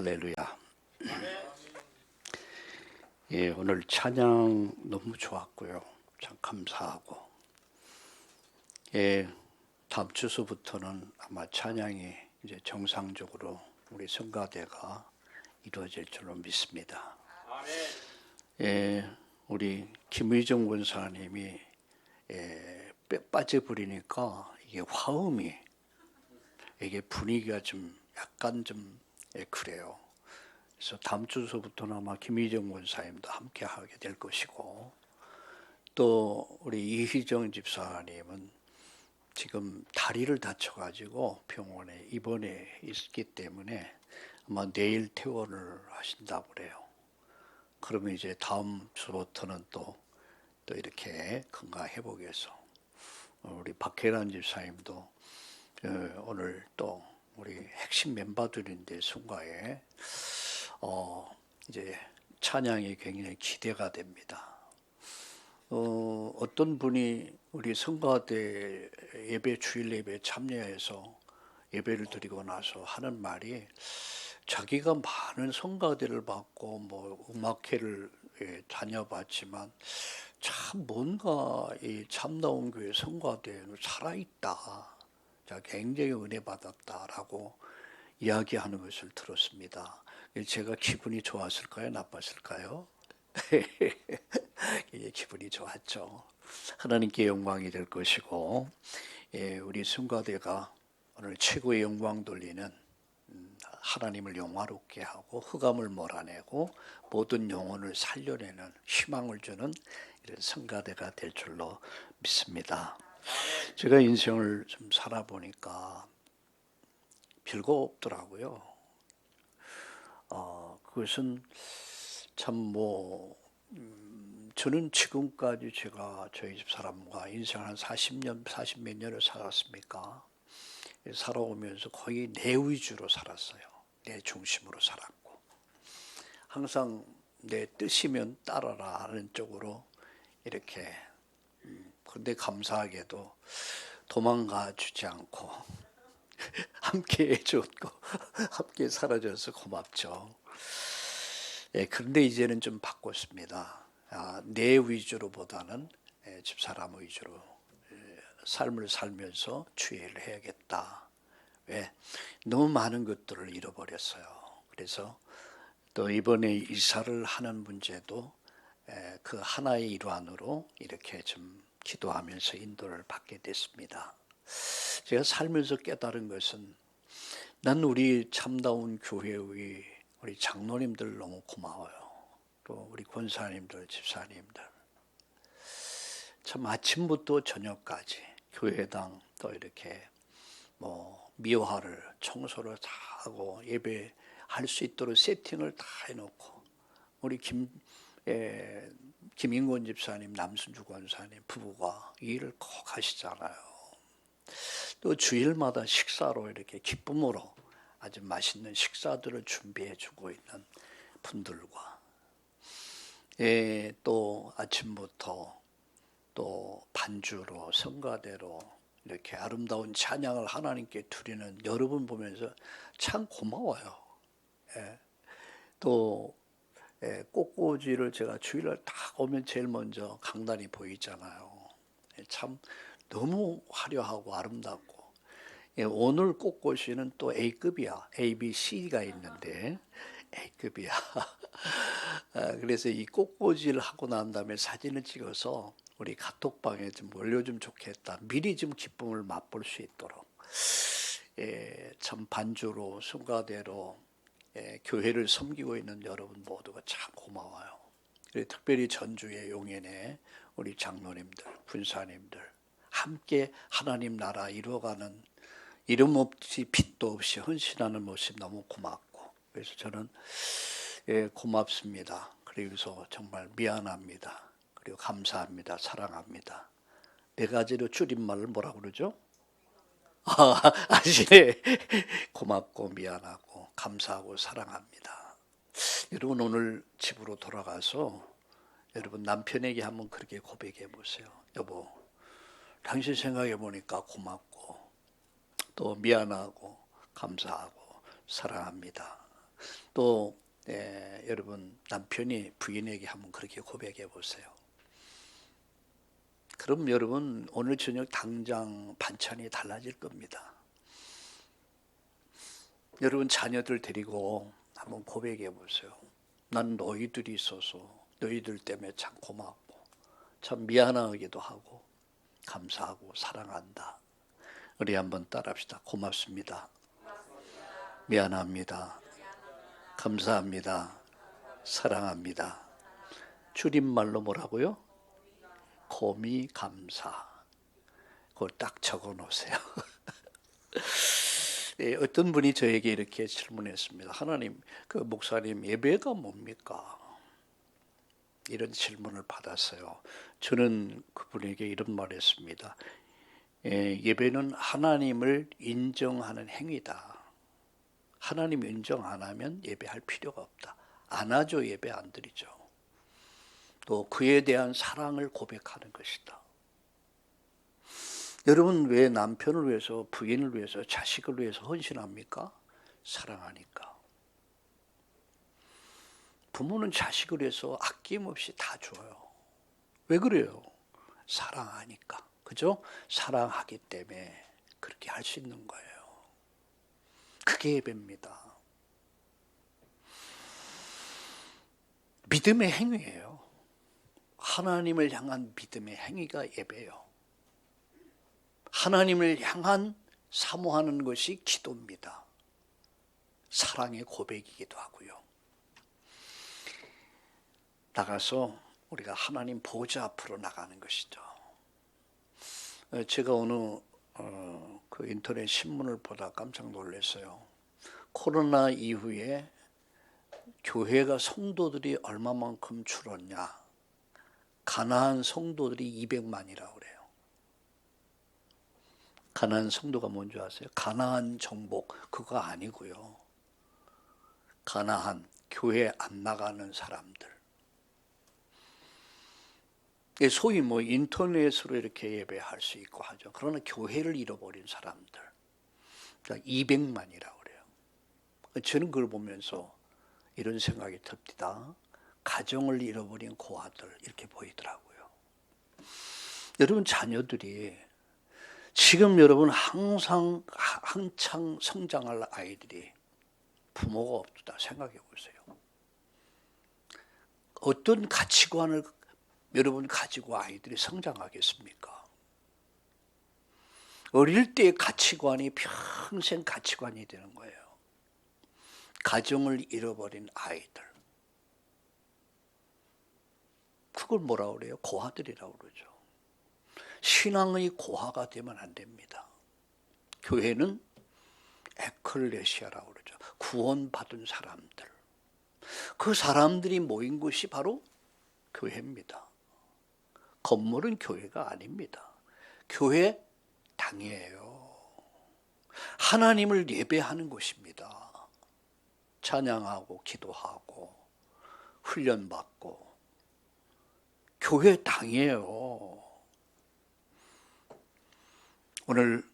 할렐루야. 예, 오늘 찬양 너무 좋았고요. 참 감사하고. 예, 다음 주소부터는 아마 찬양이 이제 정상적으로 우리 성가대가 이루어질 줄로 믿습니다. 예, 우리 김의정 권사님이 빠져버리니까 이게 화음이 이게 분위기가 좀 약간 좀 그래요. 그래서 다음 주소부터는 아마 김희정 권사님도 함께 하게 될 것이고, 또 우리 이희정 집사님은 지금 다리를 다쳐가지고 병원에 입원해 있기 때문에 아마 내일 퇴원을 하신다고 그래요. 그러면 이제 다음 주부터는 또 이렇게 건강 회복해서 우리 박혜란 집사님도 오늘 또 우리 핵심 멤버들인데 순가에 이제 찬양이 굉장히 기대가 됩니다. 어떤 분이 우리 성가대 예배 주일 예배 참여해서 예배를 드리고 나서 하는 말이, 자기가 많은 성가대를 받고 뭐 음악회를 다녀봤지만 참 뭔가 이 참나온 교회 성가대는 살아있다. 자, 굉장히 은혜 받았다라고 이야기하는 것을 들었습니다. 제가 기분이 좋았을까요? 나빴을까요? 기분이 좋았죠. 하나님께 영광이 될 것이고, 우리 성가대가 오늘 최고의 영광 돌리는 하나님을 영화롭게 하고 흑암을 몰아내고 모든 영혼을 살려내는 희망을 주는 이런 성가대가 될 줄로 믿습니다. 제가 인생을 좀 살아보니까 별거 없더라고요. 그것은 참 저는 지금까지 제가 저희 집 사람과 인생을 한 40몇 년을 살았습니까? 살아오면서 거의 내 위주로 살았어요. 내 중심으로 살았고, 항상 내 뜻이면 따라라 하는 쪽으로 이렇게. 그런데 감사하게도 도망가 주지 않고 함께 해줬고 함께 살아줘서 고맙죠. 그런데 이제는 좀 바꿨습니다. 내 위주로보다는 집사람 위주로 삶을 살면서 주의를 해야겠다. 왜? 너무 많은 것들을 잃어버렸어요. 그래서 또 이번에 이사를 하는 문제도 그 하나의 일환으로 이렇게 좀 기도하면서 인도를 받게 됐습니다. 제가 살면서 깨달은 것은, 난 우리 참다운 교회의 우리 장로님들 너무 고마워요. 또 우리 권사님들, 집사님들, 참 아침부터 저녁까지 교회당 또 이렇게 미화를 청소를 다 하고 예배할 수 있도록 세팅을 다 해놓고, 우리 김인권 집사님, 남순주 권사님 부부가 이 일을 꼭 하시잖아요. 또 주일마다 식사로 이렇게 기쁨으로 아주 맛있는 식사들을 준비해 주고 있는 분들과, 또 아침부터 또 반주로 성가대로 이렇게 아름다운 찬양을 하나님께 드리는 여러분 보면서 참 고마워요. 또 꽃꽂이를 제가 주일날 딱 오면 제일 먼저 강단이 보이잖아요. 참 너무 화려하고 아름답고, 오늘 꽃꽂이는 또 A급이야. A, B, C가 있는데 A급이야. 그래서 이 꽃꽂이를 하고 난 다음에 사진을 찍어서 우리 카톡방에 좀 올려주면 좋겠다. 미리 좀 기쁨을 맛볼 수 있도록. 참 반주로 성가대로 교회를 섬기고 있는 여러분 모두가 참 고마워요. 그리고 특별히 전주의 용인의 우리 장로님들, 군사님들 함께 하나님 나라 이루어가는 이름 없이 빛도 없이 헌신하는 모습 너무 고맙고, 그래서 저는 고맙습니다. 그래서 정말 미안합니다. 그리고 감사합니다. 사랑합니다. 네 가지로 줄임말을 뭐라고 그러죠? 아시네. 고맙고 미안하고 감사하고 사랑합니다. 여러분 오늘 집으로 돌아가서 여러분 남편에게 한번 그렇게 고백해 보세요. 여보, 당신 생각해 보니까 고맙고 또 미안하고 감사하고 사랑합니다. 또 여러분 남편이 부인에게 한번 그렇게 고백해 보세요. 그럼 여러분 오늘 저녁 당장 반찬이 달라질 겁니다. 여러분 자녀들 데리고 한번 고백해 보세요. 난 너희들이 있어서 너희들 때문에 참 고맙고 참 미안하기도 하고 감사하고 사랑한다. 우리 한번 따라합시다. 고맙습니다. 미안합니다. 감사합니다. 사랑합니다. 줄임말로 뭐라고요? 고미감사. 그걸 딱 적어 놓으세요. 어떤 분이 저에게 이렇게 질문했습니다. 하나님, 그 목사님 예배가 뭡니까? 이런 질문을 받았어요. 저는 그분에게 이런 말을 했습니다. 예배는 하나님을 인정하는 행위다. 하나님 인정 안 하면 예배할 필요가 없다. 안 하죠. 예배 안 드리죠. 또 그에 대한 사랑을 고백하는 것이다. 여러분 왜 남편을 위해서, 부인을 위해서, 자식을 위해서 헌신합니까? 사랑하니까. 부모는 자식을 위해서 아낌없이 다 줘요. 왜 그래요? 사랑하니까. 그죠? 사랑하기 때문에 그렇게 할 수 있는 거예요. 그게 예배입니다. 믿음의 행위예요. 하나님을 향한 믿음의 행위가 예배예요. 하나님을 향한 사모하는 것이 기도입니다. 사랑의 고백이기도 하고요. 나가서 우리가 하나님 보좌 앞으로 나가는 것이죠. 제가 어느 그 인터넷 신문을 보다 깜짝 놀랐어요. 코로나 이후에 교회가 성도들이 얼마만큼 줄었냐. 가나안 성도들이 200만이라고 그래요. 가나안 성도가 뭔지 아세요? 가나안 정복 그거 아니고요. 가나안 교회 안 나가는 사람들. 소위 뭐 인터넷으로 이렇게 예배할 수 있고 하죠. 그러나 교회를 잃어버린 사람들. 그러니까 200만이라고 그래요. 저는 그걸 보면서 이런 생각이 듭니다. 가정을 잃어버린 고아들 이렇게 보이더라고요. 여러분 자녀들이 지금 여러분 한창 성장할 아이들이 부모가 없다 생각해 보세요. 어떤 가치관을 여러분 가지고 아이들이 성장하겠습니까? 어릴 때의 가치관이 평생 가치관이 되는 거예요. 가정을 잃어버린 아이들. 그걸 뭐라고 그래요? 고아들이라고 그러죠. 신앙의 고아가 되면 안 됩니다. 교회는 에클레시아라고 그러죠. 구원받은 사람들. 그 사람들이 모인 곳이 바로 교회입니다. 건물은 교회가 아닙니다. 교회 당이에요. 하나님을 예배하는 곳입니다. 찬양하고 기도하고 훈련받고 교회 당이에요. 오늘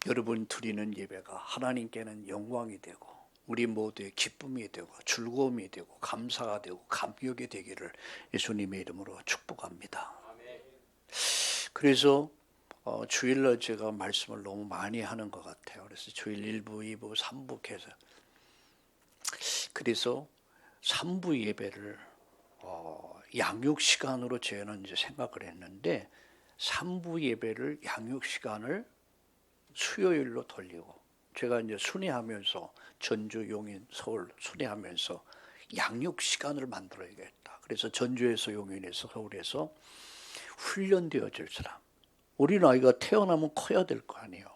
여러분 드리는 예배가 하나님께는 영광이 되고 우리 모두의 기쁨이 되고 즐거움이 되고 감사가 되고 감격이 되기를 예수님의 이름으로 축복합니다. 그래서 주일날 제가 말씀을 너무 많이 하는 것 같아요. 그래서 주일 1부, 2부, 3부 해서 그래서 3부 예배를 양육 시간으로 저는 이제 생각을 했는데 3부 예배를 양육 시간을 수요일로 돌리고 제가 이제 순회하면서 전주, 용인, 서울 순회하면서 양육 시간을 만들어야겠다. 그래서 전주에서 용인에서 서울에서 훈련되어질 사람. 어린아이가 태어나면 커야 될 거 아니에요.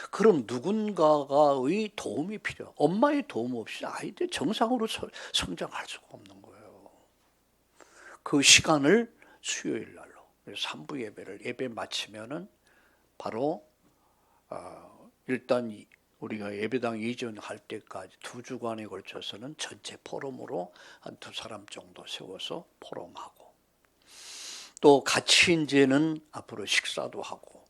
그럼 누군가의 도움이 필요해요. 엄마의 도움 없이 아이들 정상으로 성장할 수가 없는 거예요. 그 시간을 수요일 날로. 그래서 3부 예배를 예배 마치면은 바로 일단 우리가 예배당 이전할 때까지 2주간에 걸쳐서는 전체 포럼으로 한 2사람 정도 세워서 포럼하고 또 같이 이제는 앞으로 식사도 하고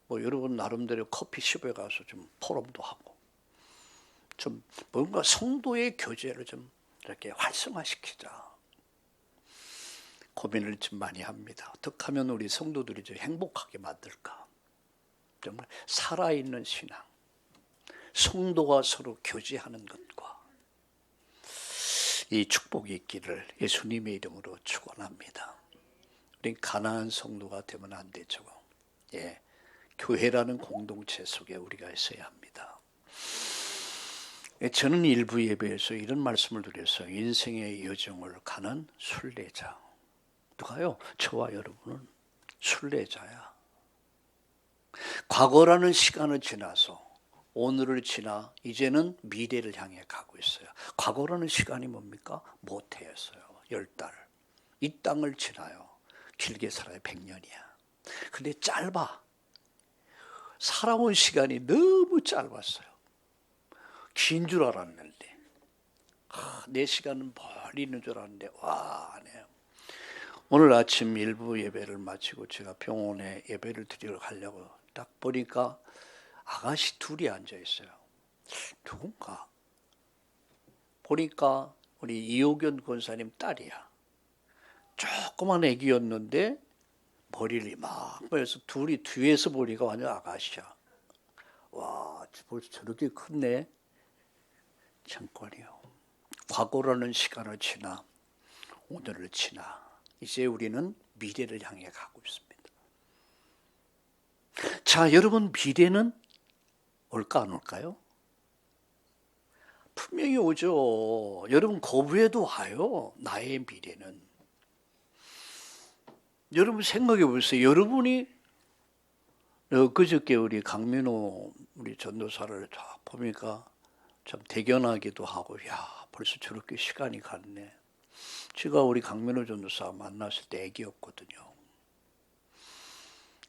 뭐 여러분 나름대로 커피숍에 가서 좀 포럼도 하고 좀 뭔가 성도의 교제를 좀 이렇게 활성화시키자. 고민을 좀 많이 합니다. 어떻게 하면 우리 성도들이 좀 행복하게 만들까? 정말 살아있는 신앙, 성도가 서로 교제하는 것과 이 축복이 있기를 예수님의 이름으로 축원합니다. 우린 가난한 성도가 되면 안 되죠. 예, 교회라는 공동체 속에 우리가 있어야 합니다. 저는 일부 예배에서 이런 말씀을 드렸어요. 인생의 여정을 가는 순례자. 누가요? 저와 여러분은 순례자야. 과거라는 시간을 지나서 오늘을 지나 이제는 미래를 향해 가고 있어요. 과거라는 시간이 뭡니까? 모태였어요. 10달. 이 땅을 지나요. 길게 살아요. 100년이야. 근데 짧아. 살아온 시간이 너무 짧았어요. 긴 줄 알았는데. 내 시간은 멀리 있는 줄 알았는데 와, 네. 오늘 아침 일부 예배를 마치고 제가 병원에 예배를 드리러 가려고 딱 보니까 아가씨 둘이 앉아 있어요. 누군가? 보니까 우리 이호견 권사님 딸이야. 조그만 애기였는데 머리를 이만큼 해서 둘이 뒤에서 보니까 완전 아가씨야. 와, 벌써 저렇게 컸네. 잠깐이요. 과거라는 시간을 지나 오늘을 지나 이제 우리는 미래를 향해 가고 있습니다. 자, 여러분 미래는 올까 안 올까요? 분명히 오죠. 여러분 거부해도 와요. 나의 미래는. 여러분 생각해 보세요. 여러분이 그저께 우리 강민호 우리 전도사를 쫙 보니까 참 대견하기도 하고, 야, 벌써 저렇게 시간이 갔네. 제가 우리 강민호 전도사 만났을 때 애기였거든요.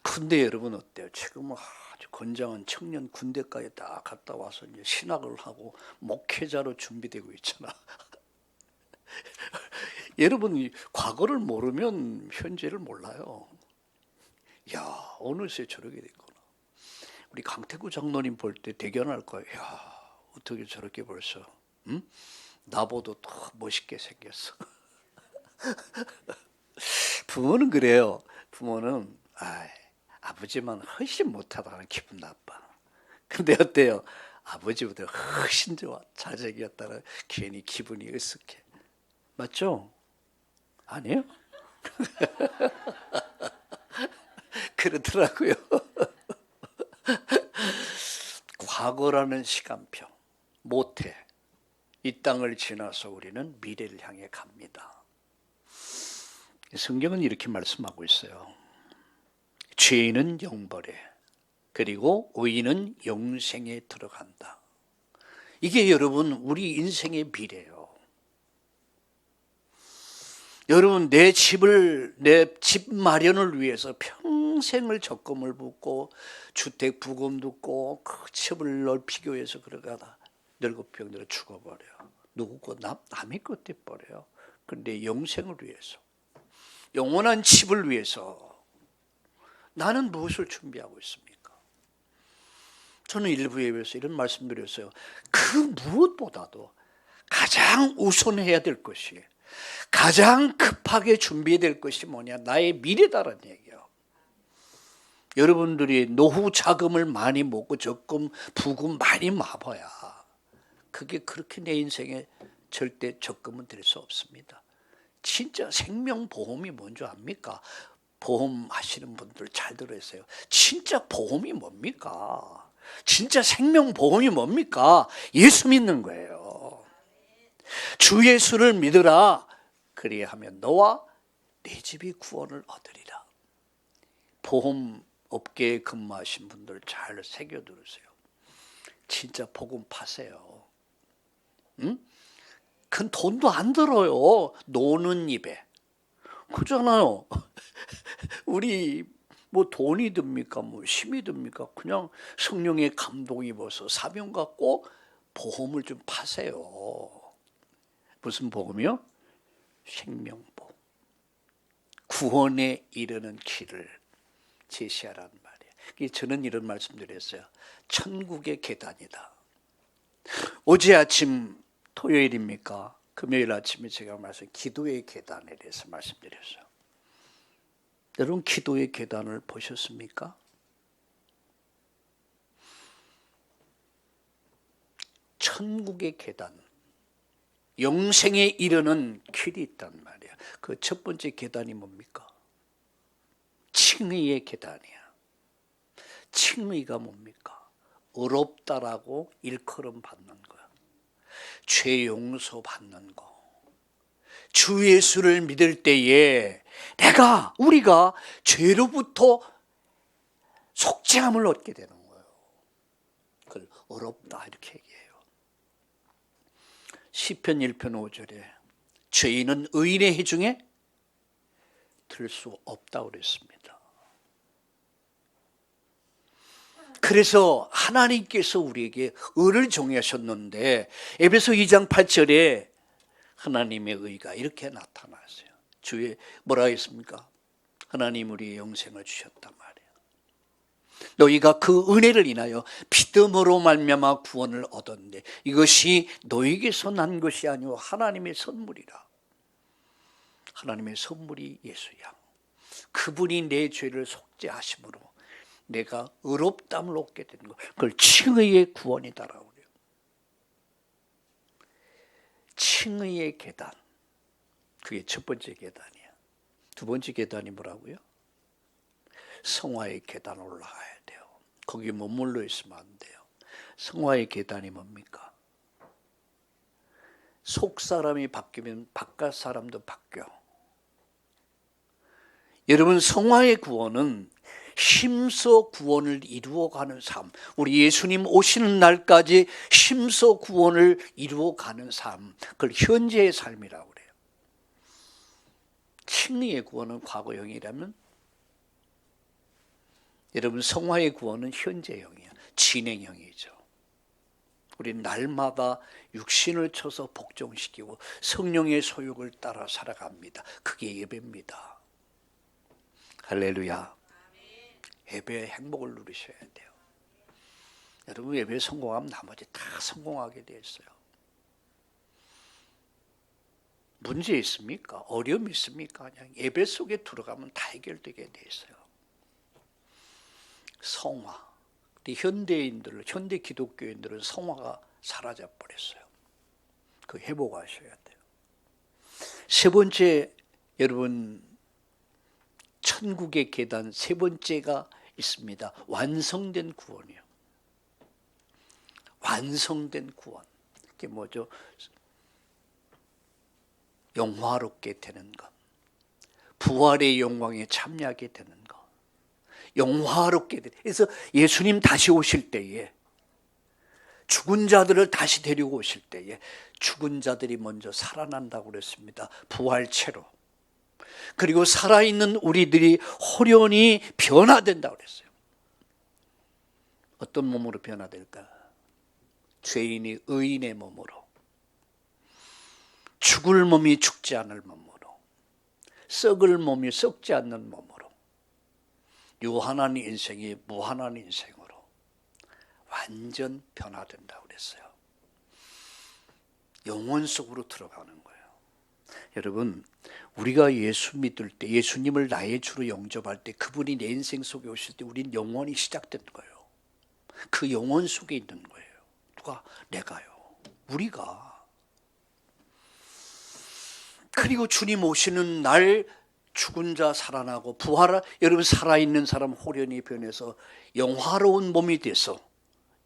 근데 여러분 어때요? 지금은 아주 건장한 청년 군대까지 딱 갔다 와서 이제 신학을 하고 목회자로 준비되고 있잖아. 여러분 과거를 모르면 현재를 몰라요. 야, 어느새 저렇게 됐구나. 우리 강태구 장로님 볼 때 대견할 거예요. 야, 어떻게 저렇게 벌써, 응? 나보다 더 멋있게 생겼어. 부모는 그래요. 부모는 아버지만 훨씬 못하다는 기분 나빠. 근데 어때요? 아버지보다 훨씬 좋아. 자식이었다는 괜히 기분이 으쓱해. 맞죠? 아니에요? 그렇더라고요. 과거라는 시간표, 모태, 이 땅을 지나서 우리는 미래를 향해 갑니다. 성경은 이렇게 말씀하고 있어요. 죄인은 영벌에, 그리고 의인은 영생에 들어간다. 이게 여러분 우리 인생의 미래예요. 여러분 내 집 마련을 위해서 평생을 적금을 붓고 주택 부금 듣고 그 집을 넓히기 위해서 그러다가 늙어병들어 죽어버려. 누구 남의 것 돼버려요. 그런데 영생을 위해서, 영원한 집을 위해서 나는 무엇을 준비하고 있습니까? 저는 일부 예배에서 이런 말씀드렸어요. 그 무엇보다도 가장 우선해야 될 것이, 가장 급하게 준비해야 될 것이 뭐냐? 나의 미래다라는 얘기예요. 여러분들이 노후 자금을 많이 먹고 적금, 부금 많이 마봐야 그게 그렇게 내 인생에 절대 적금은 될 수 없습니다. 진짜 생명보험이 뭔지 압니까? 보험 하시는 분들 잘 들으세요. 진짜 보험이 뭡니까? 진짜 생명보험이 뭡니까? 예수 믿는 거예요. 주 예수를 믿으라. 그리하면 너와 내 집이 구원을 얻으리라. 보험업계에 근무하신 분들 잘 새겨 들으세요. 진짜 복음 파세요. 응? 큰 돈도 안 들어요. 노는 입에. 그잖아요. 우리 뭐 돈이 듭니까? 뭐 힘이 듭니까? 그냥 성령의 감동이 입어서 사명 갖고 보험을 좀 파세요. 무슨 보험이요? 생명보험. 구원에 이르는 길을 제시하라는 말이에요. 저는 이런 말씀드렸어요. 천국의 계단이다. 어제 아침 토요일입니까? 금요일 아침에 제가 기도의 계단에 대해서 말씀드렸어요. 여러분, 기도의 계단을 보셨습니까? 천국의 계단, 영생에 이르는 길이 있단 말이야. 그 첫 번째 계단이 뭡니까? 칭의의 계단이야. 칭의가 뭡니까? 의롭다라고 일컬음 받는 거야. 죄 용서 받는 거. 주 예수를 믿을 때에 우리가 죄로부터 속죄함을 얻게 되는 거예요. 그걸 의롭다 이렇게 얘기해요. 시편 1편 5절에 죄인은 의인의 해 중에 들 수 없다고 그랬습니다. 그래서 하나님께서 우리에게 의를 정하셨는데 에베소 2장 8절에 하나님의 의가 이렇게 나타났어요. 주에 뭐라 했습니까? 하나님 우리의 영생을 주셨단 말이에요. 너희가 그 은혜를 인하여 믿음으로 말미암아 구원을 얻었는데 이것이 너희에게서 난 것이 아니오 하나님의 선물이라. 하나님의 선물이 예수야. 그분이 내 죄를 속죄하심으로 내가 의롭담을 얻게 되는 것. 그걸 칭의의 구원이다라고 그래요. 칭의의 계단. 그게 첫 번째 계단이야. 두 번째 계단이 뭐라고요? 성화의 계단 올라가야 돼요. 거기 머물러 있으면 안 돼요. 성화의 계단이 뭡니까? 속 사람이 바뀌면 바깥 사람도 바뀌어. 여러분, 성화의 구원은 힘써 구원을 이루어가는 삶. 우리 예수님 오시는 날까지 힘써 구원을 이루어가는 삶. 그걸 현재의 삶이라고 그래요. 칭의의 구원은 과거형이라면 여러분, 성화의 구원은 현재형이야. 진행형이죠. 우리는 날마다 육신을 쳐서 복종시키고 성령의 소욕을 따라 살아갑니다. 그게 예배입니다. 할렐루야. 예배의 행복을 누리셔야 돼요. 여러분, 예배에 성공하면 나머지 다 성공하게 되어 있어요. 문제 있습니까? 어려움이 있습니까? 그냥 예배 속에 들어가면 다 해결되게 되어 있어요. 성화. 현대인들, 현대 기독교인들은 성화가 사라져 버렸어요. 그 회복하셔야 돼요. 세 번째, 여러분, 천국의 계단 세 번째가 있습니다. 완성된 구원이요. 완성된 구원. 그게 뭐죠? 영화롭게 되는 것. 부활의 영광에 참여하게 되는 것. 영화롭게 되는. 그래서 예수님 다시 오실 때에 죽은 자들을 다시 데리고 오실 때에 죽은 자들이 먼저 살아난다고 그랬습니다. 부활체로. 그리고 살아있는 우리들이 호련히 변화된다고 그랬어요. 어떤 몸으로 변화될까? 죄인이 의인의 몸으로, 죽을 몸이 죽지 않을 몸으로, 썩을 몸이 썩지 않는 몸으로, 유한한 인생이 무한한 인생으로 완전 변화된다고 그랬어요. 영혼 속으로 들어가는 거예요. 여러분, 우리가 예수 믿을 때, 예수님을 나의 주로 영접할 때, 그분이 내 인생 속에 오실 때 우린 영혼이 시작되는 거예요. 그 영혼 속에 있는 거예요. 누가? 내가요. 우리가. 그리고 주님 오시는 날 죽은 자 살아나고 부활, 여러분 살아있는 사람 호련히 변해서 영화로운 몸이 돼서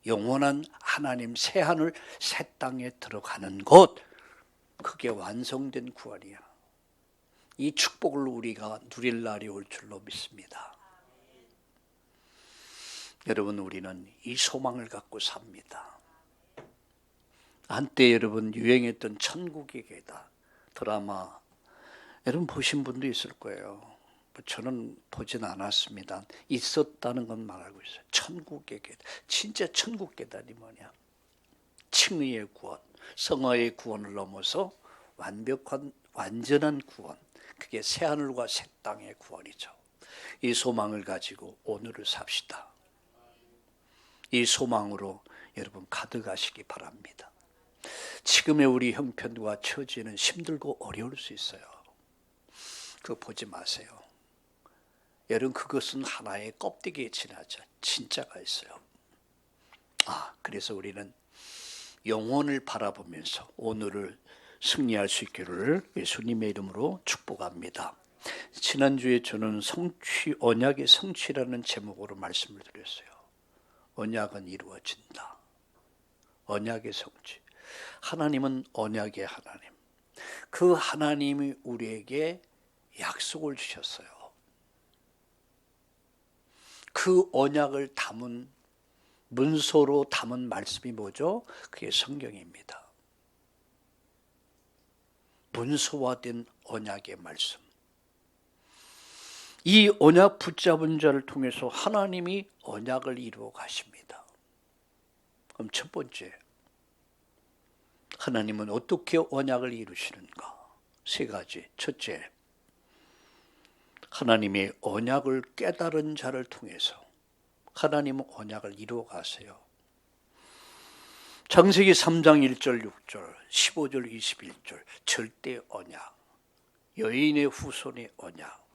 영원한 하나님 새하늘 새 땅에 들어가는 것, 그게 완성된 구원이야. 이 축복을 우리가 누릴 날이 올 줄로 믿습니다. 여러분, 우리는 이 소망을 갖고 삽니다. 한때 여러분 유행했던 천국의 계단 드라마, 여러분 보신 분도 있을 거예요. 저는 보진 않았습니다. 있었다는 건 말하고 있어요. 천국의 계단. 진짜 천국 계단이 뭐냐? 칭의의 구원, 성화의 구원을 넘어서 완벽한 완전한 구원. 그게 새하늘과 새 땅의 구원이죠. 이 소망을 가지고 오늘을 삽시다. 이 소망으로 여러분 가득하시기 바랍니다. 지금의 우리 형편과 처지는 힘들고 어려울 수 있어요. 그거 보지 마세요. 여러분 그것은 하나의 껍데기에 지나죠. 진짜가 있어요. 그래서 우리는 영혼을 바라보면서 오늘을 승리할 수 있기를 예수님의 이름으로 축복합니다. 지난주에 저는 언약의 성취라는 제목으로 말씀을 드렸어요. 언약은 이루어진다. 언약의 성취. 하나님은 언약의 하나님. 그 하나님이 우리에게 약속을 주셨어요. 그 언약을 담은 문서로 담은 말씀이 뭐죠? 그게 성경입니다. 문서화된 언약의 말씀. 이 언약 붙잡은 자를 통해서 하나님이 언약을 이루어 가십니다. 그럼 첫 번째, 하나님은 어떻게 언약을 이루시는가? 세 가지. 첫째, 하나님의 언약을 깨달은 자를 통해서 하나님은 언약을 이루어 가세요. 창세기 3장 1절 6절 15절 21절 절대 언약, 여인의 후손의 언약.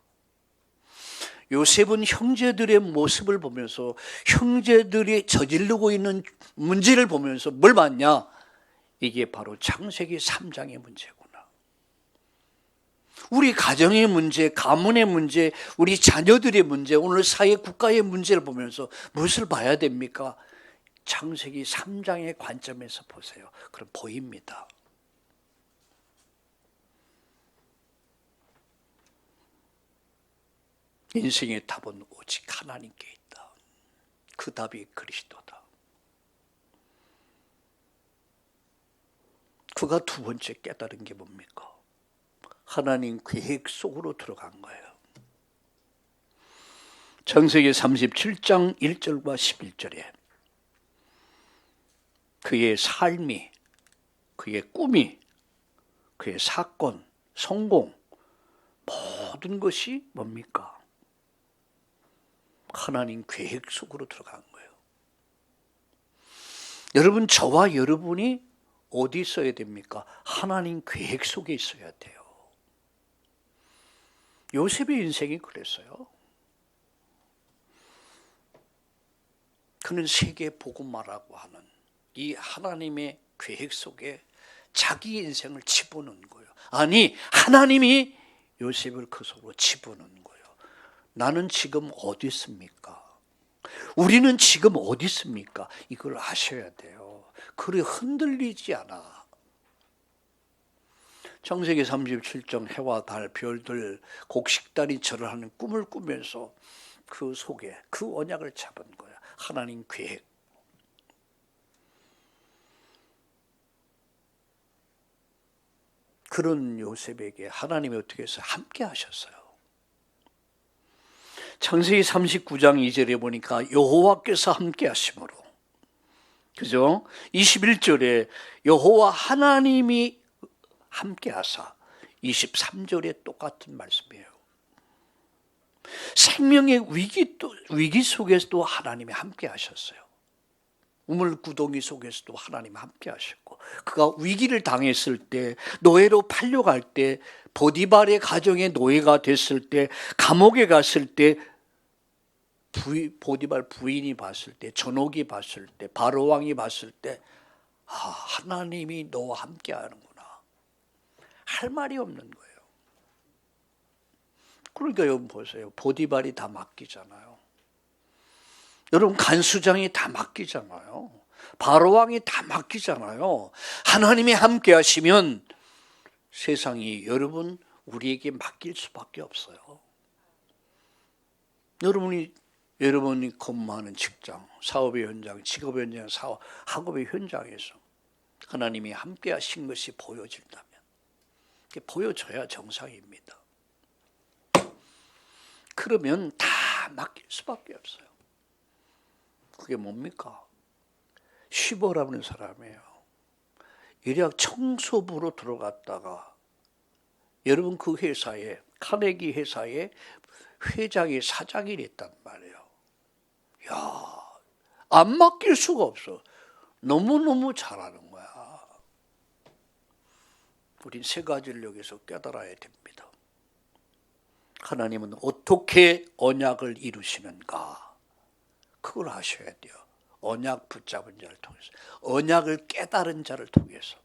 요셉은 형제들의 모습을 보면서 형제들이 저지르고 있는 문제를 보면서 뭘 봤냐? 이게 바로 창세기 3장의 문제구나. 우리 가정의 문제, 가문의 문제, 우리 자녀들의 문제, 오늘 사회 국가의 문제를 보면서 무엇을 봐야 됩니까? 창세기 3장의 관점에서 보세요. 그럼 보입니다. 인생의 답은 오직 하나님께 있다. 그 답이 그리스도다. 그가 두 번째 깨달은 게 뭡니까? 하나님 계획 속으로 들어간 거예요. 창세기 37장 1절과 11절에 그의 삶이, 그의 꿈이, 그의 사건, 성공, 모든 것이 뭡니까? 하나님 계획 속으로 들어간 거예요. 여러분, 저와 여러분이 어디 있어야 됩니까? 하나님 계획 속에 있어야 돼요. 요셉의 인생이 그랬어요. 그는 세계 복음화라고 하는 이 하나님의 계획 속에 자기 인생을 집어넣은 거예요. 아니, 하나님이 요셉을 그 속으로 집어넣은 거예요. 나는 지금 어디 있습니까? 우리는 지금 어디 있습니까? 이걸 아셔야 돼요. 그래 흔들리지 않아. 창세기 37장 해와 달, 별들, 곡식단이 절을 하는 꿈을 꾸면서 그 속에 그 언약을 잡은 거야. 하나님 계획. 그런 요셉에게 하나님이 어떻게 해서 함께 하셨어요. 창세기 39장 2절에 보니까 여호와께서 함께 하심으로, 그죠? 21절에 여호와 하나님이 함께 하사, 23절에 똑같은 말씀이에요. 생명의 위기 속에서도 하나님이 함께 하셨어요. 우물구덩이 속에서도 하나님 함께 하셨고, 그가 위기를 당했을 때, 노예로 팔려갈 때, 보디발의 가정의 노예가 됐을 때, 감옥에 갔을 때, 보디발 부인이 봤을 때, 전옥이 봤을 때, 바로 왕이 봤을 때, 하나님이 너와 함께 하는구나. 할 말이 없는 거예요. 그러니까 여러분 보세요. 보디발이 다 맡기잖아요. 여러분 간수장이 다 맡기잖아요. 바로왕이 다 맡기잖아요. 하나님이 함께 하시면 세상이 여러분 우리에게 맡길 수밖에 없어요. 여러분이 근무하는 직장, 사업의 현장, 직업의 현장, 학업의 현장에서 하나님이 함께 하신 것이 보여진다면, 보여져야 정상입니다. 그러면 다 맡길 수밖에 없어요. 그게 뭡니까? 시버라는 사람이에요. 일약 청소부로 들어갔다가 여러분 그 회사에, 카네기 회사에 회장이 사장이 됐단 말이에요. 야, 안 맡길 수가 없어. 너무너무 잘하는 거야. 우린 세 가지를 여기서 깨달아야 됩니다. 하나님은 어떻게 언약을 이루시는가? 그걸 아셔야 돼요. 언약 붙잡은 자를 통해서, 언약을 깨달은 자를 통해서,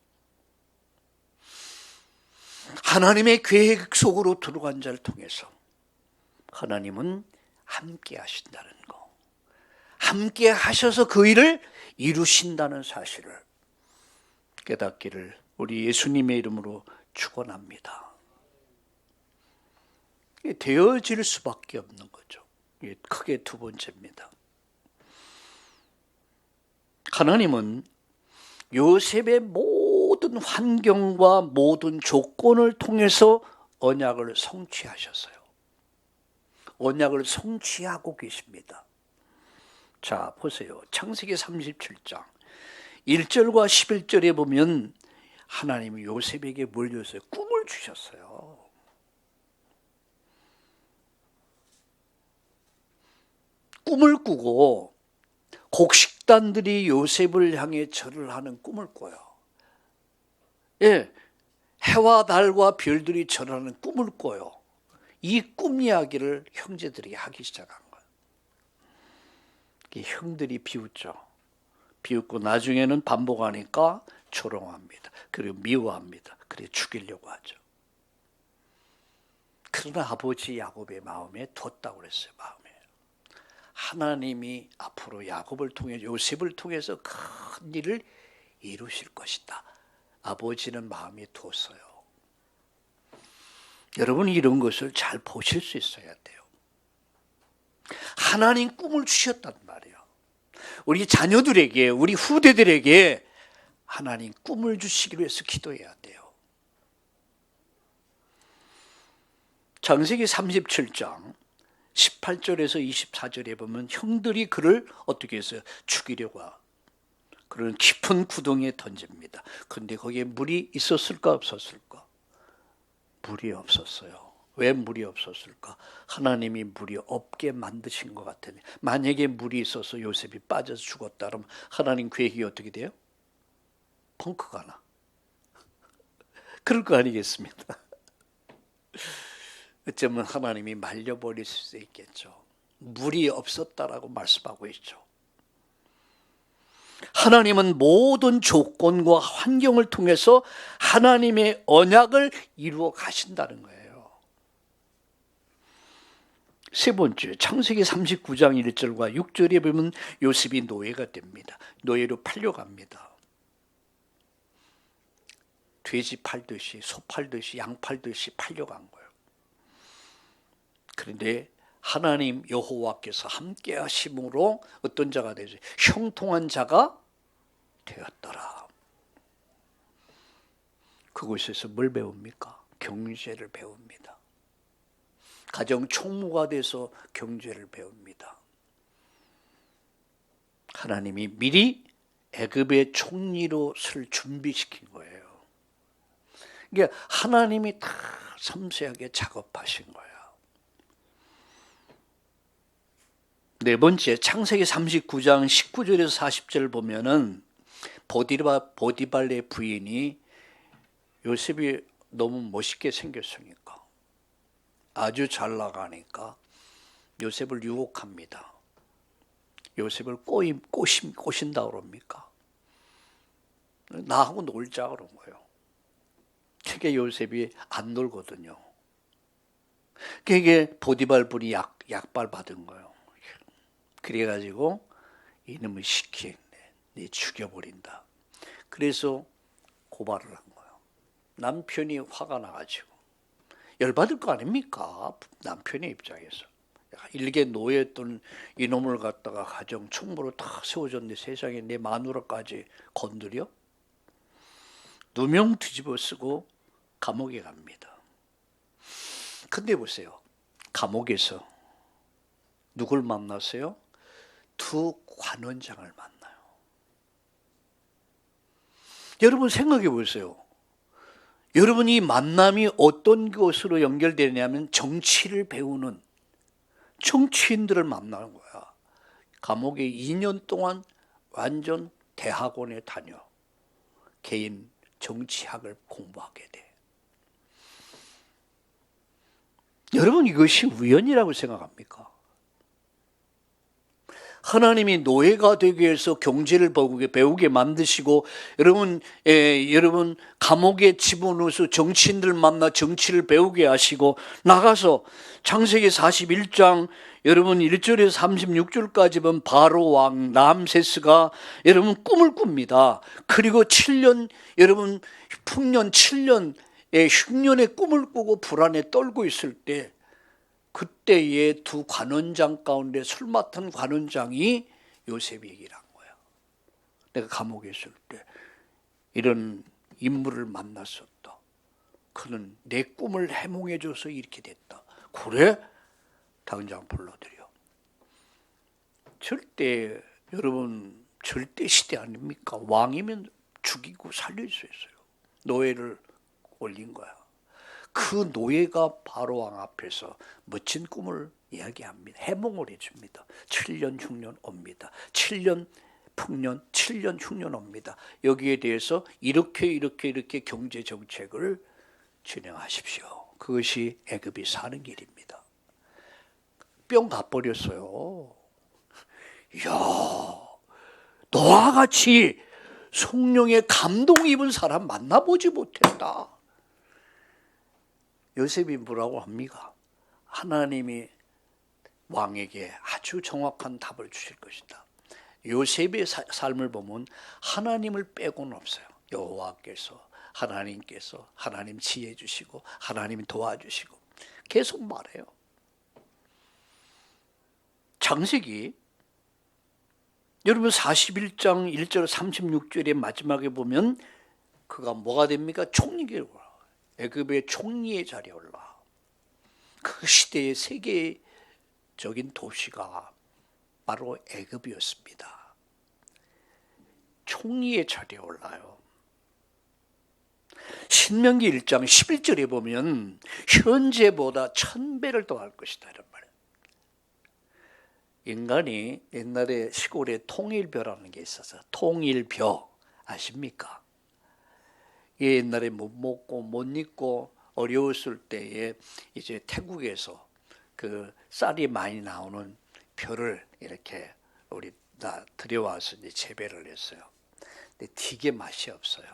하나님의 계획 속으로 들어간 자를 통해서 하나님은 함께 하신다는 거, 함께 하셔서 그 일을 이루신다는 사실을 깨닫기를 우리 예수님의 이름으로 축원합니다. 되어질 수밖에 없는 거죠. 이게 크게 두 번째입니다. 하나님은 요셉의 모든 환경과 모든 조건을 통해서 언약을 성취하셨어요. 언약을 성취하고 계십니다. 자, 보세요. 창세기 37장 1절과 11절에 보면 하나님이 요셉에게 뭘 줬어요? 꿈을 주셨어요. 꿈을 꾸고 곡식단들이 요셉을 향해 절을 하는 꿈을 꿔요. 예, 해와 달과 별들이 절하는 꿈을 꿔요. 이 꿈 이야기를 형제들이 하기 시작한 거예요. 형들이 비웃죠. 비웃고 나중에는 반복하니까 조롱합니다. 그리고 미워합니다. 그리고 죽이려고 하죠. 그러나 아버지 야곱의 마음에 뒀다고 그랬어요. 마음에. 하나님이 앞으로 야곱을 통해 요셉을 통해서 큰 일을 이루실 것이다. 아버지는 마음에 뒀어요. 여러분 이런 것을 잘 보실 수 있어야 돼요. 하나님 꿈을 주셨단 말이에요. 우리 자녀들에게, 우리 후대들에게 하나님 꿈을 주시기로 해서 기도해야 돼요. 창세기 37장 18절에서 24절에 보면 형들이 그를 어떻게 했어요? 죽이려고 그런 깊은 구덩이에 던집니다. 그런데 거기에 물이 있었을까 없었을까? 물이 없었어요. 왜 물이 없었을까? 하나님이 물이 없게 만드신 것 같아요. 만약에 물이 있어서 요셉이 빠져서 죽었다 그러면 하나님 계획이 어떻게 돼요? 펑크가 나. 그럴 거 아니겠습니까? 어쩌면 하나님이 말려버릴 수도 있겠죠. 물이 없었다라고 말씀하고 있죠. 하나님은 모든 조건과 환경을 통해서 하나님의 언약을 이루어 가신다는 거예요. 세 번째, 창세기 39장 1절과 6절에 보면 요셉이 노예가 됩니다. 노예로 팔려갑니다. 돼지 팔듯이, 소 팔듯이, 양 팔듯이 팔려간 거예요. 그런데 하나님 여호와께서 함께 하심으로 어떤 자가 되죠? 형통한 자가 되었더라. 그곳에서 뭘 배웁니까? 경제를 배웁니다. 가정 총무가 돼서 경제를 배웁니다. 하나님이 미리 애굽의 총리로 설 준비시킨 거예요. 이게 하나님이 다 섬세하게 작업하신 거예요. 네 번째, 창세기 39장 19절에서 40절 보면은 보디발의 부인이 요셉이 너무 멋있게 생겼으니까, 아주 잘 나가니까 요셉을 유혹합니다. 요셉을 꼬신다 그럽니까? 나하고 놀자 그런 거예요. 그게 요셉이 안 놀거든요. 그게 보디발 분이 약발 받은 거예요. 그래가지고 이놈을 시키네, 죽여버린다. 그래서 고발을 한 거예요. 남편이 화가 나가지고 열받을 거 아닙니까? 남편의 입장에서 일개 노예했던 이놈을 갖다가 가정 총무로 다 세워줬는데 세상에 내 마누라까지 건드려? 누명 뒤집어 쓰고 감옥에 갑니다. 근데 보세요. 감옥에서 누굴 만났어요? 두 관원장을 만나요. 여러분 생각해 보세요. 여러분 이 만남이 어떤 것으로 연결되냐면 정치를 배우는 정치인들을 만나는 거야. 감옥에 2년 동안 완전 대학원에 다녀 개인 정치학을 공부하게 돼. 여러분, 이것이 우연이라고 생각합니까? 하나님이 노예가 되기 위해서 경제를 배우게 만드시고 여러분 감옥에 집어넣어서 정치인들 만나 정치를 배우게 하시고 나가서 창세기 41장 여러분 1절에서 36절까지 보면 바로 왕 람세스가 여러분 꿈을 꿉니다. 그리고 7년 여러분 풍년 7년의 흉년의 꿈을 꾸고 불안에 떨고 있을 때 그때의 두 관원장 가운데 술 맡은 관원장이 요셉 얘기를 한 거야. 내가 감옥에 있을 때 이런 인물을 만났었다. 그는 내 꿈을 해몽해줘서 이렇게 됐다. 그래? 당장 불러들여. 절대 여러분 절대 시대 아닙니까? 왕이면 죽이고 살릴 수 있어요. 노예를 올린 거야. 그 노예가 바로 왕 앞에서 멋진 꿈을 이야기합니다. 해몽을 해줍니다. 7년 흉년 옵니다. 7년 풍년, 7년 흉년 옵니다. 여기에 대해서 이렇게 경제 정책을 진행하십시오. 그것이 애굽이 사는 길입니다. 뿅 가버렸어요. 이야, 너와 같이 성령에 감동 입은 사람 만나보지 못했다. 요셉이 뭐라고 합니까? 하나님이 왕에게 아주 정확한 답을 주실 것이다. 요셉의 삶을 보면 하나님을 빼고는 없어요. 여호와께서 하나님 지혜 주시고 하나님 도와주시고 계속 말해요. 창세기 여러분 41장 1절 36절의 마지막에 보면 그가 뭐가 됩니까? 총리가 올라. 애굽의 총리의 자리에 올라. 그 시대의 세계적인 도시가 바로 애굽이었습니다. 총리의 자리에 올라요. 신명기 1장 11절에 보면 현재보다 1000배를 더할 것이다 이런 말이에요. 인간이 옛날에 시골에 통일벼라는 게 있어서 통일벼 아십니까? 옛날에 못 먹고 못 입고 어려웠을 때에 이제 태국에서 그 쌀이 많이 나오는 벼를 이렇게 우리 다 들여와서 이제 재배를 했어요. 근데 되게 맛이 없어요.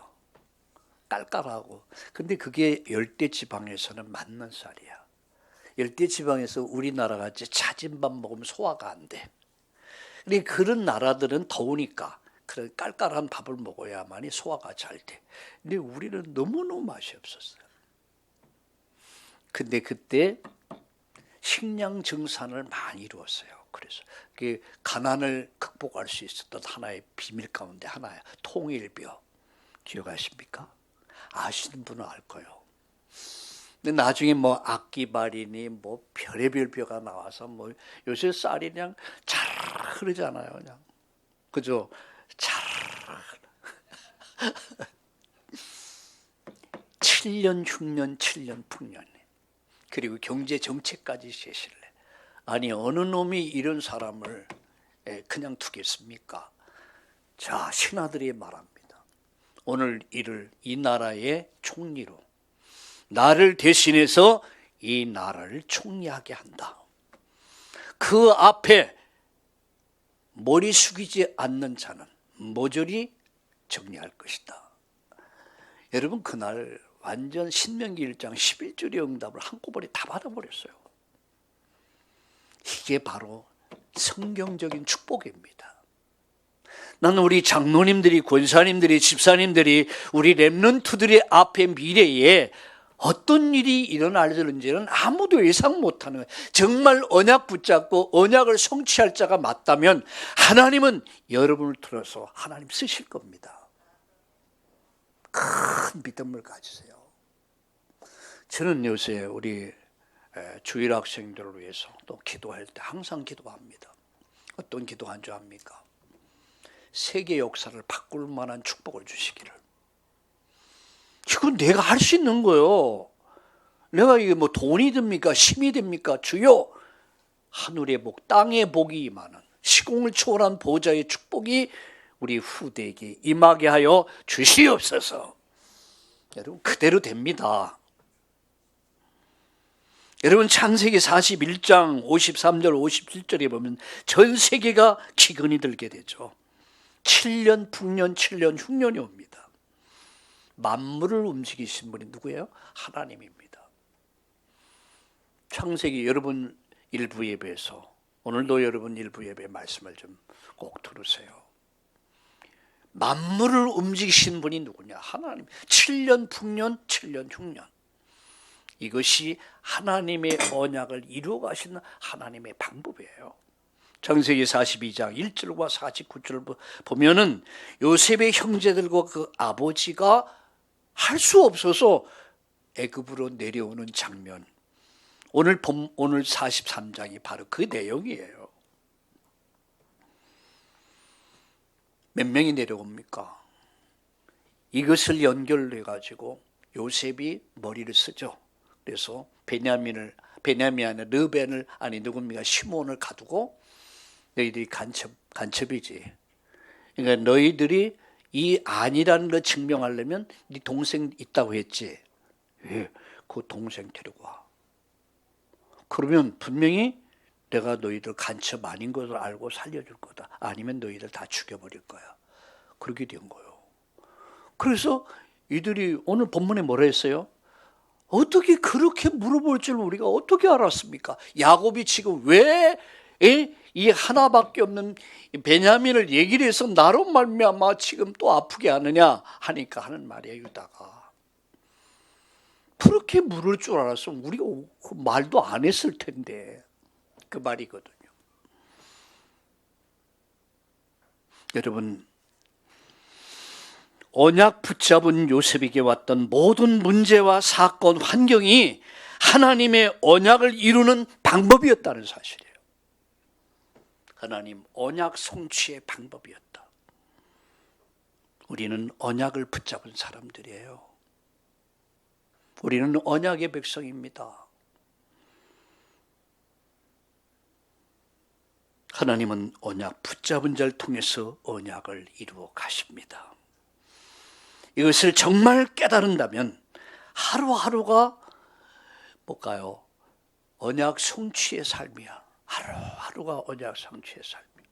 깔깔하고. 근데 그게 열대 지방에서는 맞는 쌀이야. 열대 지방에서 우리나라 같이 차진 밥 먹으면 소화가 안 돼. 근데 그런 나라들은 더우니까 그런 깔깔한 밥을 먹어야만이 소화가 잘 돼. 근데 우리는 너무너무 맛이 없었어요. 근데 그때 식량 증산을 많이 이루었어요. 그래서 그게 가난을 극복할 수 있었던 하나의 비밀 가운데 하나야. 통일벼. 기억하십니까? 아시는 분은 알 거예요. 근데 나중에 뭐 악기발이니 뭐 별의별 벼가 나와서 뭐 요새 쌀이 그냥 잘 흐르잖아요. 그냥. 그죠? 잘 7년 흉년 7년 풍년 그리고 경제 정책까지 제시를 해. 아니 어느 놈이 이런 사람을 그냥 두겠습니까? 자, 신하들이 말합니다. 오늘 이 나라의 총리로 나를 대신해서 이 나라를 총리하게 한다. 그 앞에 머리 숙이지 않는 자는 모조리 정리할 것이다. 여러분 그날 완전 신명기 1장 11절의 응답을 한꺼번에 다 받아버렸어요. 이게 바로 성경적인 축복입니다. 나는 우리 장로님들이, 권사님들이, 집사님들이, 우리 렘넌트들의 앞에 미래에 어떤 일이 일어날지는 아무도 예상 못하는 거예요. 정말 언약 붙잡고 언약을 성취할 자가 맞다면 하나님은 여러분을 들어서 하나님 쓰실 겁니다. 큰 믿음을 가지세요. 저는 요새 우리 주일 학생들을 위해서 또 기도할 때 항상 기도합니다. 어떤 기도한 줄 압니까? 세계 역사를 바꿀 만한 축복을 주시기를. 이건 내가 할 수 있는 거예요. 내가 이게 뭐 돈이 됩니까? 힘이 됩니까? 주여 하늘의 복, 땅의 복이 임하는 시공을 초월한 보좌의 축복이 우리 후대에게 임하게 하여 주시옵소서. 여러분, 그대로 됩니다. 여러분, 창세기 41장 53절 57절에 보면 전 세계가 기근이 들게 되죠. 7년 풍년 7년 흉년이 옵니다. 만물을 움직이신 분이 누구예요? 하나님입니다. 창세기 여러분 일부 예배에서, 오늘도 여러분 일부 예배 말씀을 좀 꼭 들으세요. 만물을 움직이신 분이 누구냐? 하나님. 7년 풍년 7년 흉년, 이것이 하나님의 언약을 이루어 가시는 하나님의 방법이에요. 창세기 42장 1절과 49절을 보면은 요셉의 형제들과 그 아버지가 할 수 없어서 애굽으로 내려오는 장면, 오늘 43장이 바로 그 내용이에요. 몇 명이 내려옵니까? 이것을 연결해 가지고 요셉이 머리를 쓰죠. 그래서 베냐민이 아니라 르벤을, 아니 누굽니까, 시몬을 가두고, 너희들이 간첩이지. 그러니까 너희들이 이 아니라는 걸 증명하려면 네 동생 있다고 했지. 예, 그 동생 데리고 와. 그러면 분명히 내가 너희들 간첩 아닌 것을 알고 살려줄 거다. 아니면 너희들 다 죽여버릴 거야. 그렇게 된 거예요. 그래서 이들이 오늘 본문에 뭐라 했어요? 어떻게 그렇게 물어볼 줄 우리가 어떻게 알았습니까? 야곱이 지금 왜 이 하나밖에 없는 베냐민을 얘기를 해서 나로 말미암아 지금 또 아프게 하느냐 하니까 하는 말이에요. 유다가 그렇게 물을 줄 알았으면 우리가 그 말도 안 했을 텐데, 그 말이거든요. 여러분, 언약 붙잡은 요셉에게 왔던 모든 문제와 사건, 환경이 하나님의 언약을 이루는 방법이었다는 사실이에요. 하나님 언약 성취의 방법이었다. 우리는 언약을 붙잡은 사람들이에요. 우리는 언약의 백성입니다. 하나님은 언약 붙잡은 자를 통해서 언약을 이루어 가십니다. 이것을 정말 깨달은다면 하루하루가 뭘까요? 언약 성취의 삶이야. 하루하루가 언약 성취의 삶이야.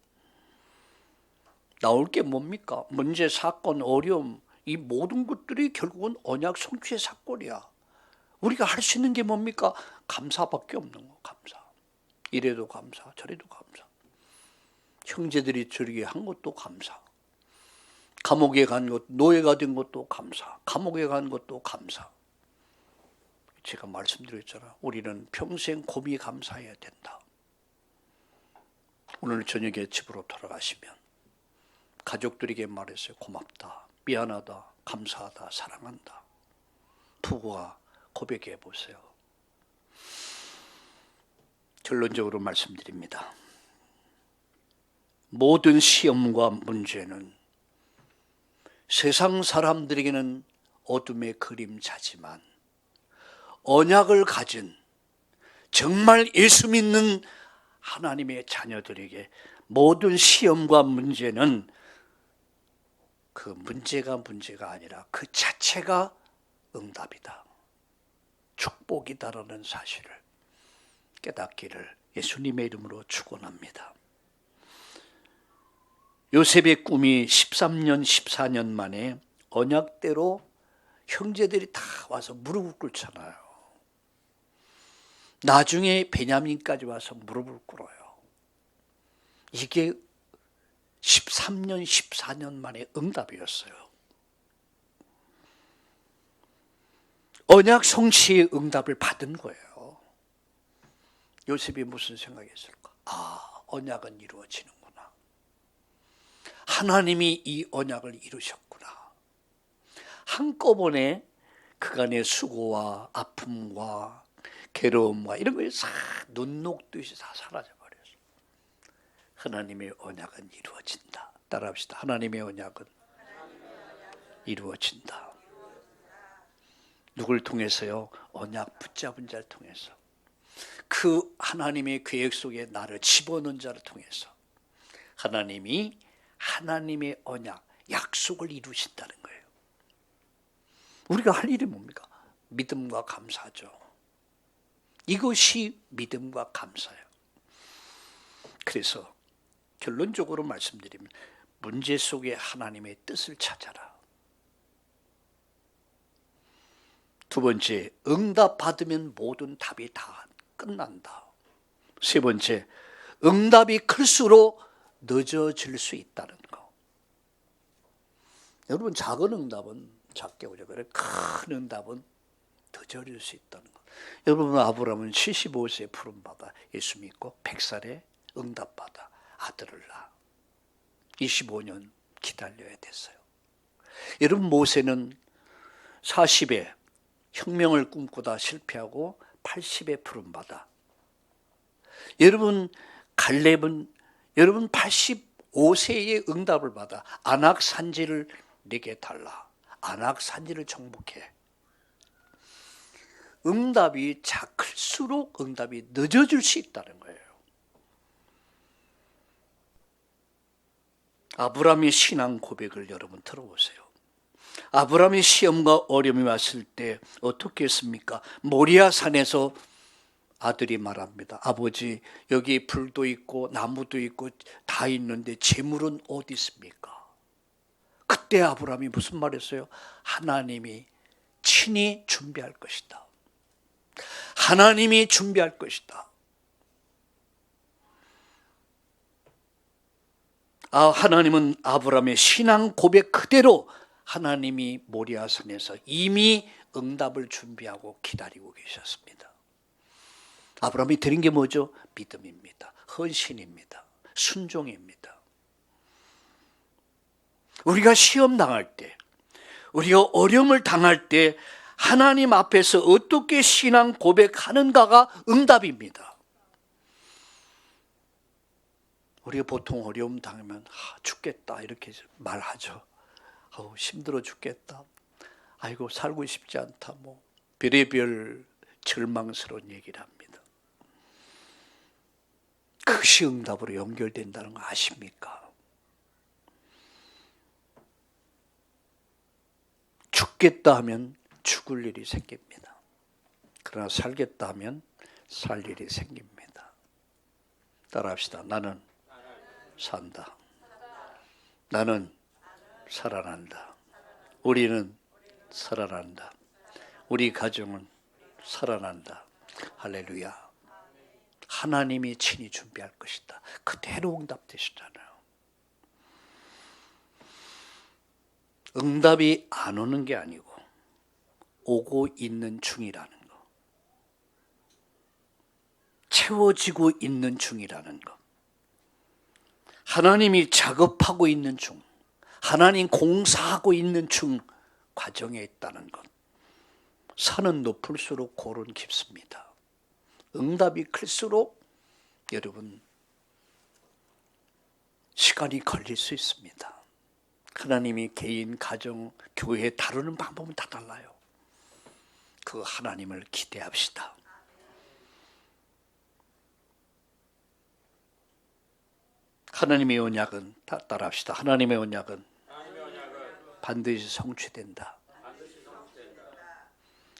나올 게 뭡니까? 문제, 사건, 어려움, 이 모든 것들이 결국은 언약 성취의 사건이야. 우리가 할 수 있는 게 뭡니까? 감사밖에 없는 거. 감사. 이래도 감사, 저래도 감사. 형제들이 저렇게 한 것도 감사. 감옥에 간 것, 노예가 된 것도 감사. 감옥에 간 것도 감사. 제가 말씀드렸잖아요. 우리는 평생 곱이 감사해야 된다. 오늘 저녁에 집으로 돌아가시면 가족들에게 말했어요. 고맙다, 미안하다, 감사하다, 사랑한다. 부부가 고백해 보세요. 결론적으로 말씀드립니다. 모든 시험과 문제는 세상 사람들에게는 어둠의 그림자지만 언약을 가진 정말 예수 믿는 하나님의 자녀들에게 모든 시험과 문제는 그 문제가 아니라 그 자체가 응답이다, 축복이다라는 사실을 깨닫기를 예수님의 이름으로 축원합니다. 요셉의 꿈이 13년 14년 만에 언약대로 형제들이 다 와서 무릎을 꿇잖아요. 나중에 베냐민까지 와서 무릎을 꿇어요. 이게 13년 14년 만에 응답이었어요. 언약 성취의 응답을 받은 거예요. 요셉이 무슨 생각했을까? 언약은 이루어지는구나. 하나님이 이 언약을 이루셨구나. 한꺼번에 그간의 수고와 아픔과 괴로움과 이런 것이 싹 눈 녹듯이 다 사라져버렸어요. 하나님의 언약은 이루어진다. 따라합시다. 하나님의 언약은 이루어진다. 누굴 통해서요? 언약 붙잡은 자를 통해서. 그 하나님의 계획 속에 나를 집어넣은 자를 통해서. 하나님이 하나님의 언약, 약속을 이루신다는 거예요. 우리가 할 일이 뭡니까? 믿음과 감사죠. 이것이 믿음과 감사예요. 그래서 결론적으로 말씀드리면 문제 속에 하나님의 뜻을 찾아라. 두 번째, 응답 받으면 모든 답이 다 끝난다. 세 번째, 응답이 클수록 늦어질 수 있다는 거. 여러분, 작은 응답은 작게 오죠. 그래, 큰 응답은 늦어질 수 있다는 거. 여러분, 아브라함은 75세에 부름받아 예수 믿고 100살에 응답받아 아들을 낳아 25년 기다려야 됐어요. 여러분, 모세는 40에 혁명을 꿈꾸다 실패하고 80에 부름받아. 여러분, 갈렙은 여러분 85세에 응답을 받아 아낙 산지를 내게 달라. 아낙 산지를 정복해. 응답이 클수록 응답이 늦어질 수 있다는 거예요. 아브라함의 신앙 고백을 여러분 들어보세요. 아브라함의 시험과 어려움이 왔을 때 어떻게 했습니까? 모리아 산에서 아들이 말합니다. 아버지, 여기 불도 있고 나무도 있고 다 있는데 재물은 어디 있습니까? 그때 아브라함이 무슨 말했어요? 하나님이 친히 준비할 것이다. 하나님이 준비할 것이다. 하나님은 아브라함의 신앙 고백 그대로 하나님이 모리아산에서 이미 응답을 준비하고 기다리고 계셨습니다. 아브라함이 드린 게 뭐죠? 믿음입니다. 헌신입니다. 순종입니다. 우리가 시험 당할 때, 우리가 어려움을 당할 때 하나님 앞에서 어떻게 신앙 고백하는가가 응답입니다. 우리가 보통 어려움 당하면 죽겠다 이렇게 말하죠. 힘들어 죽겠다. 아이고 살고 싶지 않다. 뭐 별의별 절망스러운 얘기를 합니다. 그것이 응답으로 연결된다는 거 아십니까? 죽겠다 하면 죽을 일이 생깁니다. 그러나 살겠다 하면 살 일이 생깁니다. 따라합시다. 나는 산다. 나는 살아난다. 우리는 살아난다. 우리 가정은 살아난다. 할렐루야. 하나님이 친히 준비할 것이다. 그대로 응답되시잖아요. 응답이 안 오는 게 아니고 오고 있는 중이라는 거. 채워지고 있는 중이라는 거. 하나님이 작업하고 있는 중, 하나님 공사하고 있는 중 과정에 있다는 것. 산은 높을수록 골은 깊습니다. 응답이 클수록 여러분 시간이 걸릴 수 있습니다. 하나님이 개인, 가정, 교회 다루는 방법은 다 달라요. 그 하나님을 기대합시다. 하나님의 언약은 따라합시다. 하나님의 언약은 반드시 성취된다.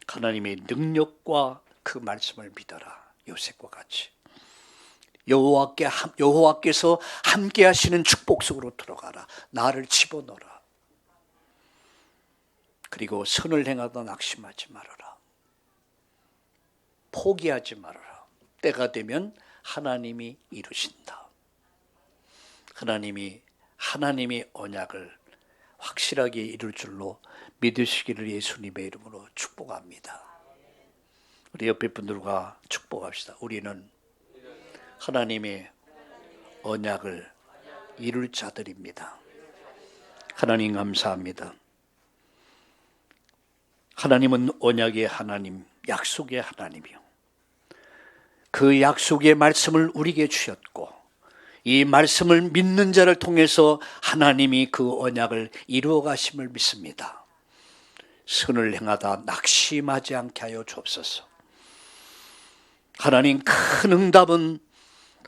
하나님의 능력과 그 말씀을 믿어라. 요셉과 같이 여호와께서 함께 하시는 축복 속으로 들어가라. 나를 집어넣어라. 그리고 선을 행하다 낙심하지 말아라. 포기하지 말아라. 때가 되면 하나님이 이루신다. 하나님이 언약을 확실하게 이룰 줄로 믿으시기를 예수님의 이름으로 축복합니다. 우리 옆에 분들과 축복합시다. 우리는 하나님의 언약을 이룰 자들입니다. 하나님 감사합니다. 하나님은 언약의 하나님, 약속의 하나님이요. 그 약속의 말씀을 우리에게 주셨고 이 말씀을 믿는 자를 통해서 하나님이 그 언약을 이루어 가심을 믿습니다. 선을 행하다 낙심하지 않게 하여 주옵소서. 하나님, 큰 응답은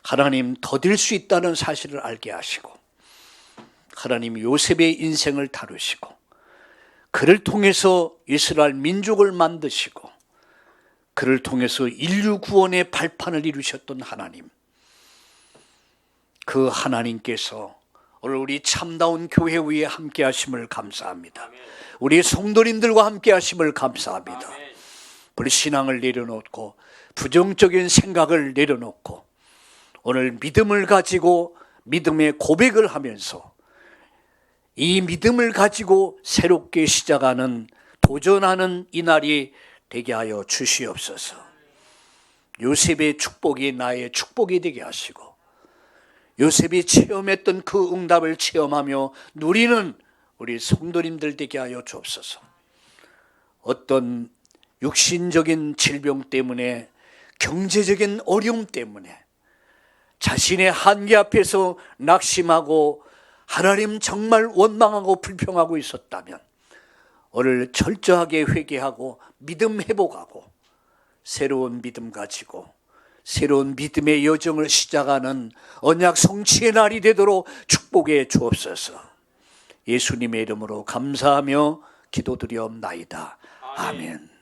하나님 더딜 수 있다는 사실을 알게 하시고, 하나님 요셉의 인생을 다루시고, 그를 통해서 이스라엘 민족을 만드시고, 그를 통해서 인류 구원의 발판을 이루셨던 하나님, 그 하나님께서 오늘 우리 참다운 교회 위에 함께 하심을 감사합니다. 우리 성도님들과 함께 하심을 감사합니다. 불신앙을 내려놓고 부정적인 생각을 내려놓고 오늘 믿음을 가지고 믿음의 고백을 하면서 이 믿음을 가지고 새롭게 시작하는, 도전하는 이 날이 되게 하여 주시옵소서. 요셉의 축복이 나의 축복이 되게 하시고, 요셉이 체험했던 그 응답을 체험하며 누리는 우리 성도님들 되게 하여 주옵소서. 어떤 육신적인 질병 때문에, 경제적인 어려움 때문에 자신의 한계 앞에서 낙심하고 하나님 정말 원망하고 불평하고 있었다면 오늘 철저하게 회개하고 믿음 회복하고 새로운 믿음 가지고 새로운 믿음의 여정을 시작하는 언약 성취의 날이 되도록 축복해 주옵소서. 예수님의 이름으로 감사하며 기도드리옵나이다. 아멘.